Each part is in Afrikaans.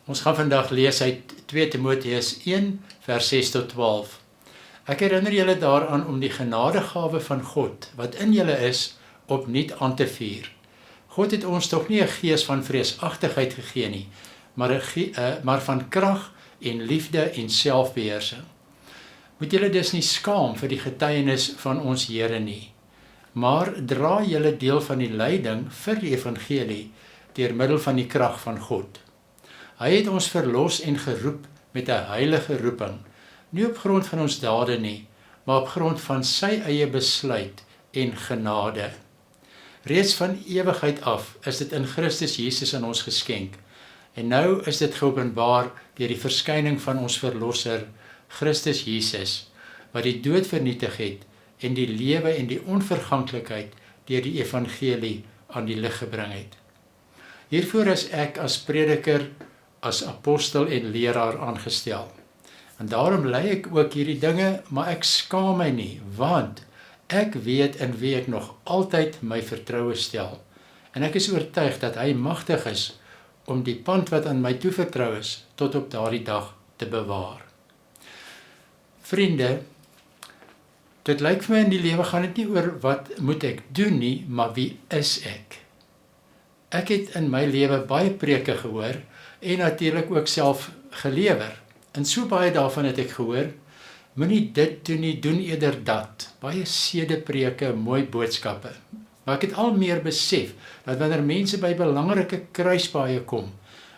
Ons gaan vandag lees uit 2 Timoteus 1 vers 6 tot 12. Ek herinner julle daaraan om die genadegawe van God, wat in julle is, opnuut aan te vuur. God het ons tog nie 'n gees van vreesagtigheid gegee nie, maar van krag en liefde en selfbeheersing. Moet julle dus nie skaam vir die getuienis van ons Here nie, maar dra julle deel van die lyding vir die evangelie deur middel van die krag van God. Hy het ons verlos en geroep met 'n heilige roeping, nie op grond van ons dade nie, maar op grond van sy eie besluit en genade. Reeds van ewigheid af is dit in Christus Jesus aan ons geskenk, en nou is dit geopenbaar deur die verskyning van ons verlosser, Christus Jesus, wat die dood vernietig het en die lewe en die onverganklikheid deur die evangelie aan die lig gebring het. Hiervoor is ek as prediker, as apostel en leraar aangestel. En daarom lei ek ook hierdie dinge, maar ek skaam my nie, want ek weet in wie ek nog altyd my vertroue stel. En ek is oortuig dat hy magtig is om die pand wat aan my toevertrou is, tot op daardie dag te bewaar. Vriende, dit lyk vir my in die lewe gaan dit nie oor wat moet ek doen nie, maar wie is ek? Ek het in my lewe baie preke gehoor en natuurlik ook self gelewer. En so baie daarvan het ek gehoor, moenie dit doen nie, doen eerder dat. Baie sedepreke, mooi boodskappe. Maar ek het al meer besef dat wanneer mense by belangrike kruispaaie kom,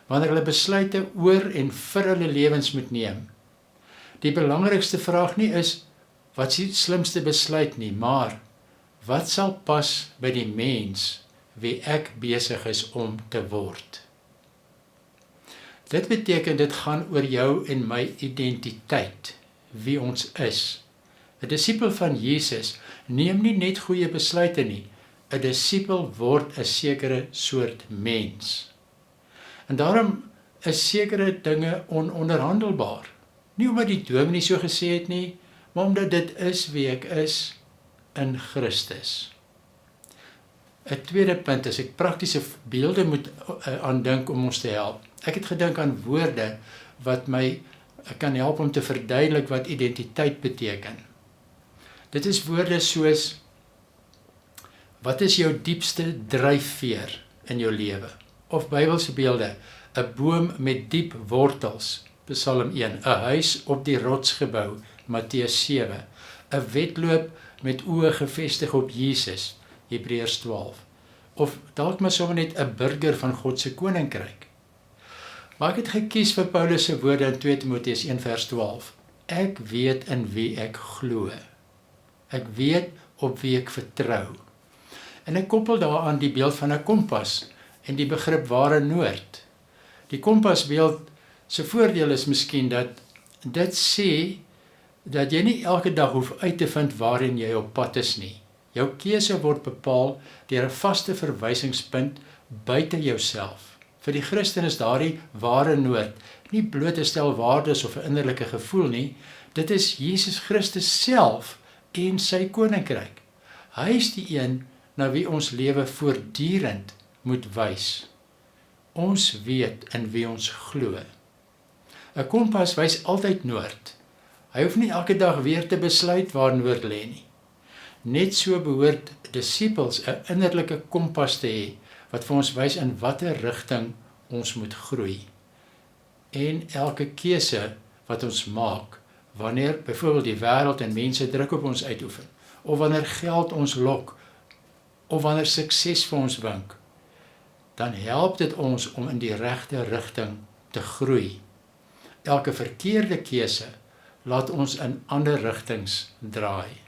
wanneer hulle besluite oor en vir hulle lewens moet neem, die belangrikste vraag nie is wat is die slimste besluit nie, maar wat sal pas by die mens wie ek besig is om te word. Dit beteken dit gaan oor jou en my identiteit, wie ons is. 'n Disipel van Jesus neem nie net goeie besluite nie, 'n disipel word 'n sekere soort mens. En daarom is sekere dinge ononderhandelbaar. Nie omdat die dominee so gesê het nie, maar omdat dit is wie ek is in Christus. 'n tweede punt is ek praktiese beelde moet aandink om ons te help. Ek het gedink aan woorde wat my kan help om te verduidelik wat identiteit beteken. Dit is woorde soos, wat is jou diepste dryfveer in jou lewe? Of Bybelse beelde, 'n boom met diep wortels, Psalm 1, 'n huis op die rots gebou, Matteus 7, 'n wedloop met oë gefestig op Jesus, Hebreërs 12, of dalk maar sommer net 'n burger van God se koninkryk. Maar ek het gekies vir Paulus se woorde in 2 Timoteus 1 vers 12. Ek weet in wie ek glo. Ek weet op wie ek vertrou. En ek koppel daaraan die beeld van 'n kompas en die begrip ware noord. Die kompasbeeld se voordeel is miskien dat dit sê dat jy nie elke dag hoef uit te vind waarin jy op pad is nie. Jou keuse word bepaal deur 'n vaste verwysingspunt buite jouself. Vir die Christen is daardie ware noord nie bloot 'n stel waardes of 'n innerlike gevoel nie, dit is Jesus Christus self en sy koninkryk. Hy is die een na wie ons lewe voortdurend moet wys. Ons weet in wie ons glo. 'n Kompas wys altyd noord. Hy hoef nie elke dag weer te besluit waar noord lê nie. Net so behoort disippels 'n innerlike kompas te hê wat vir ons wys in watter rigting ons moet groei. En elke keuse wat ons maak, wanneer byvoorbeeld die wêreld en mense druk op ons uitoefen, of wanneer geld ons lok, of wanneer sukses vir ons wink, dan help dit ons om in die regte rigting te groei. Elke verkeerde keuse laat ons in ander rigtings draai.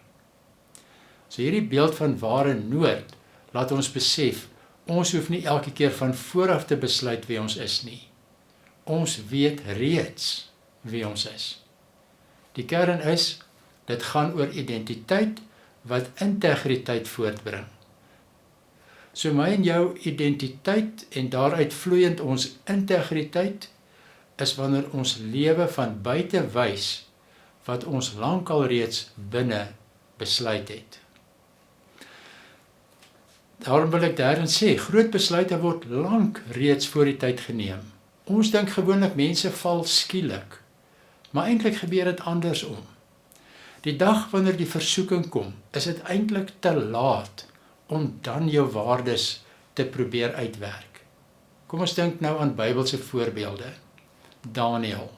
So hierdie beeld van ware noord laat ons besef, ons hoef nie elke keer van vooraf te besluit wie ons is nie. Ons weet reeds wie ons is. Die kern is, dit gaan oor identiteit wat integriteit voortbring. So my en jou identiteit en daaruit vloeiend ons integriteit is wanneer ons lewe van buite wys wat ons lankal reeds binne besluit het. Daarom wil ek daarin sê, groot besluite word lank reeds voor die tyd geneem. Ons dink gewoonlik mense val skielik, maar eintlik gebeur dit andersom. Die dag wanneer die versoeking kom, is dit eintlik te laat om dan jou waardes te probeer uitwerk. Kom ons dink nou aan Bybelse voorbeelde. Daniël.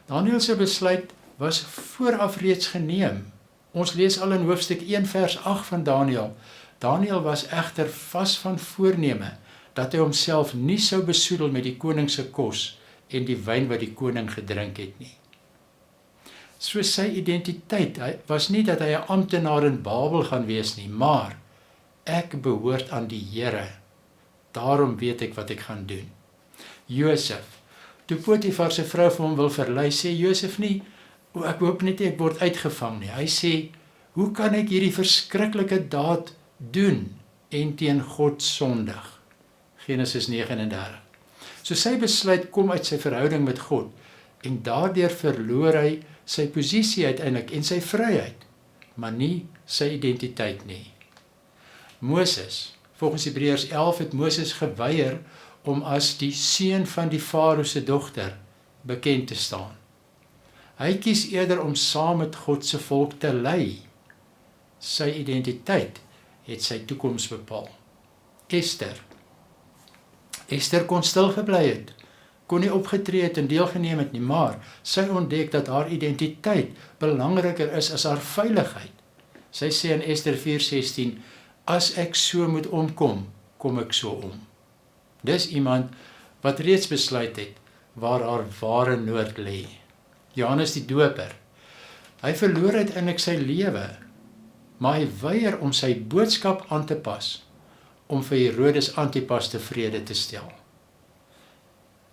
Daniël se besluit was vooraf reeds geneem. Ons lees al in hoofstuk 1 vers 8 van Daniël. Daniël was egter vas van voorneme dat hy homself nie sou besoedel met die koning se kos en die wyn wat die koning gedrink het nie. So sy identiteit was nie dat hy 'n amptenaar in Babel gaan wees nie, maar ek behoort aan die Here. Daarom weet ek wat ek gaan doen. Josef, toe Potifar se vrou vir hom wil verlei, sê Josef nie, ek hoop net ek word uitgevang nie. Hy sê, hoe kan ek hierdie verskriklike daad doen en teen God sondig? Genesis 39. So sy besluit kom uit sy verhouding met God en daardeur verloor hy sy posisie uiteindelik en sy vryheid, maar nie sy identiteit nie. Moses, volgens Hebreërs 11 het Moses geweier om as die seun van die Farao se dogter bekend te staan. Hy kies eerder om saam met God se volk te lei. Sy identiteit het sy toekoms bepaal. Esther kon stil gebly het, kon nie opgetree het en deelgeneem het nie, maar sy ontdek dat haar identiteit belangriker is as haar veiligheid. Sy sê in Esther 4:16, as ek so moet omkom, kom ek so om. Dis iemand wat reeds besluit het waar haar ware nood lê. Johannes die Doper, hy verloor uiteindelik sy lewe, maar hy weier om sy boodskap aan te pas, om vir Herodes Antipas tevrede te stel.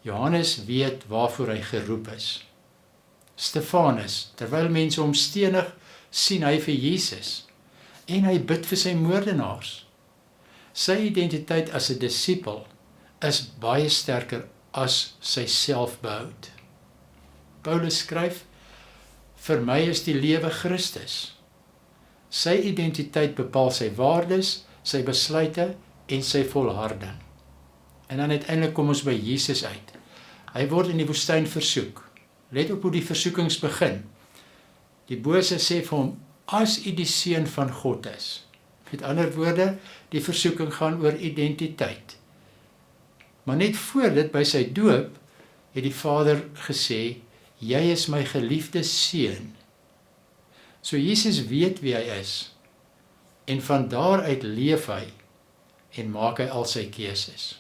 Johannes weet waarvoor hy geroep is. Stefanus, terwyl mense hom stenig, sien hy vir Jesus, en hy bid vir sy moordenaars. Sy identiteit as 'n disipel is baie sterker as sy selfbehoud. Paulus skryf, vir my is die lewe Christus. Sy identiteit bepaal sy waardes, sy besluite en sy volharding. En dan uiteindelik kom ons by Jesus uit. Hy word in die woestyn versoek. Let op hoe die versoekings begin. Die bose sê vir hom, as u die seun van God is. Met ander woorde, die versoeking gaan oor identiteit. Maar net voor dit by sy doop, het die Vader gesê, jy is my geliefde seun. So Jesus weet wie hy is, en van daaruit leef hy, en maak hy al sy keuses.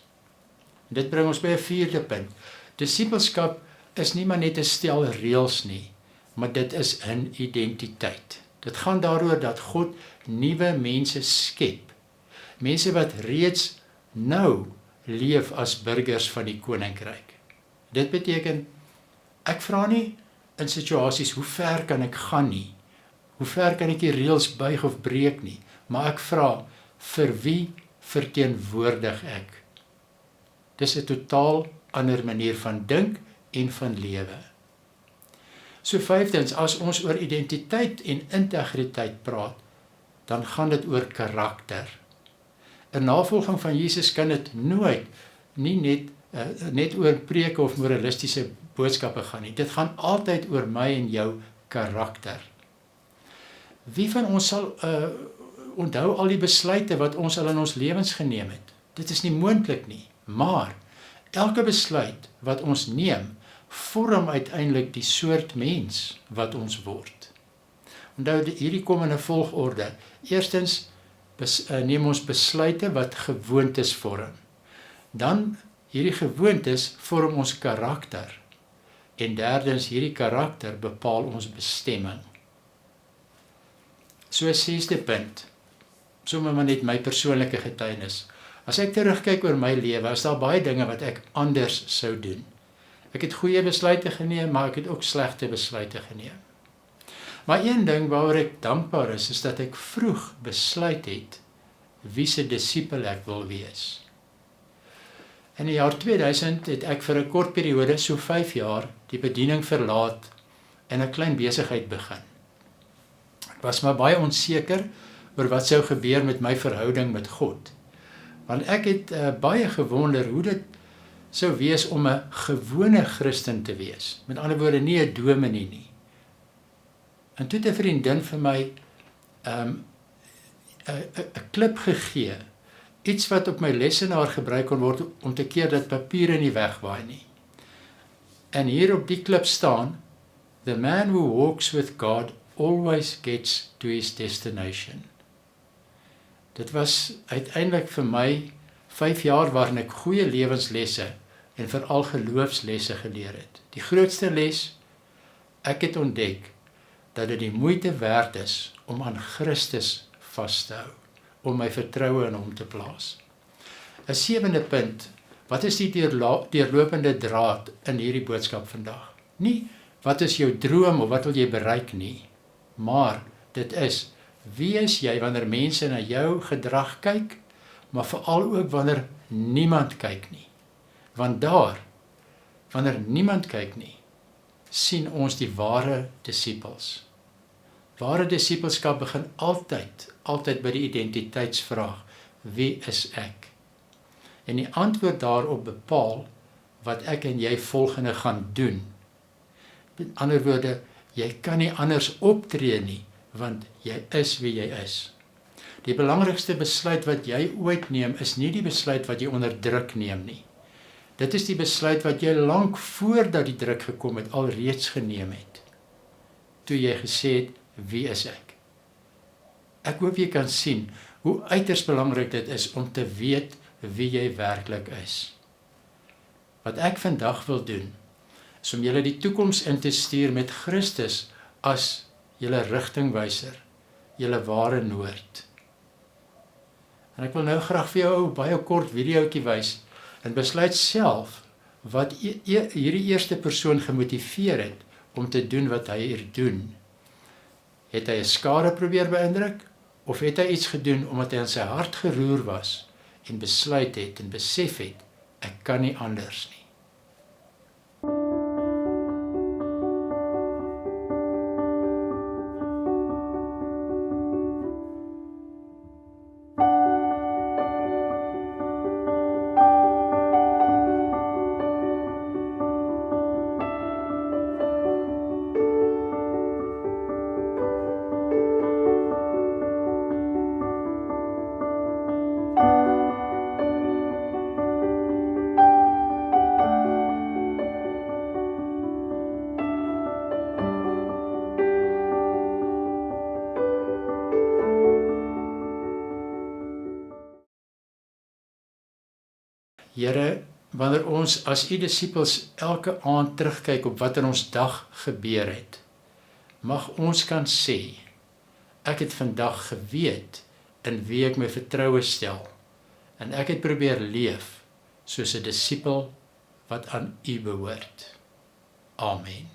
Dit bring ons by 'n vierde punt. Disipelskap is nie maar net 'n stel reëls nie, maar dit is 'n identiteit. Dit gaan daaroor dat God nuwe mense skep. Mense wat reeds nou leef as burgers van die koninkryk. Dit beteken, ek vra nie in situasies, hoe ver kan ek gaan nie? Hoe ver kan ek die reëls buig of breek nie? Maar ek vra, vir wie verteenwoordig ek? Dis 'n totaal ander manier van dink en van lewe. So vyftens, as ons oor identiteit en integriteit praat, dan gaan dit oor karakter. 'n navolging van Jesus kan dit nooit nie net oor preke of moralistiese boodskappe gaan nie. Dit gaan altyd oor my en jou karakter. Wie van ons sal onthou al die besluite wat ons al in ons lewens geneem het? Dit is nie moontlik nie, maar elke besluit wat ons neem, vorm uiteindelik die soort mens wat ons word. Onthou, hierdie kom in 'n volgorde. Eerstens neem ons besluite wat gewoontes vorm. Dan hierdie gewoontes vorm ons karakter. En derdens, hierdie karakter bepaal ons bestemming. So 'n sesde punt, sommer maar net my persoonlike getuienis. As ek terugkyk oor my lewe, is daar baie dinge wat ek anders sou doen. Ek het goeie besluite geneem, maar ek het ook slegte besluite geneem. Maar een ding waaroor ek dankbaar is dat ek vroeg besluit het wie se disipel ek wil wees. In die jaar 2000 het ek vir 'n kort periode, so 5 jaar, die bediening verlaat en 'n klein besigheid begin. Ek was maar baie onseker oor wat sou gebeur met my verhouding met God. Want ek het baie gewonder hoe dit sou wees om 'n gewone Christen te wees. Met ander woorde, nie 'n dominee nie. En toe het 'n vriendin vir my 'n klip gegee, iets wat op my lesenaar gebruik kon word om te keer dat papiere nie wegwaai nie. En hier op die klip staan, "The man who walks with God always gets to his destination." Dit was uiteindelik vir my 5 jaar waarin ek goeie lewenslesse en veral geloofslesse geleer het. Die grootste les, ek het ontdek dat dit die moeite werd is om aan Christus vas te hou, om my vertroue in hom te plaas. 'n 7de punt, wat is die deurlopende draad in hierdie boodskap vandag? Nie wat is jou droom of wat wil jy bereik nie, maar dit is, wie is jy wanneer mense na jou gedrag kyk, maar veral ook wanneer niemand kyk nie. Want daar, wanneer niemand kyk nie, sien ons die ware disippels. Ware disippelskap begin altyd by die identiteitsvraag, wie is ek? En die antwoord daarop bepaal wat ek en jy volgende gaan doen. Met ander woorde, jy kan nie anders optree nie, want jy is wie jy is. Die belangrikste besluit wat jy ooit neem, is nie die besluit wat jy onder druk neem nie. Dit is die besluit wat jy lank voordat die druk gekom het, alreeds geneem het. Toe jy gesê het, wie is ek? Ek hoop jy kan sien hoe uiters belangrik dit is om te weet wie jy werklik is. Wat ek vandag wil doen, is om julle die toekoms in te stuur met Christus as julle rigtingwyser, julle ware noord. En ek wil nou graag vir jou 'n baie kort videoetjie wys en besluit self wat hierdie eerste persoon gemotiveer het om te doen wat hy hier doen. Het hy 'n skare probeer beïndruk of het hy iets gedoen omdat hy in sy hart geroer was en besluit het en besef het, ek kan nie anders nie. Here, wanneer ons as u disippels elke aand terugkyk op wat in ons dag gebeur het, mag ons kan sê, ek het vandag geweet in wie ek my vertroue stel, en ek het probeer leef soos 'n disipel wat aan u behoort. Amen.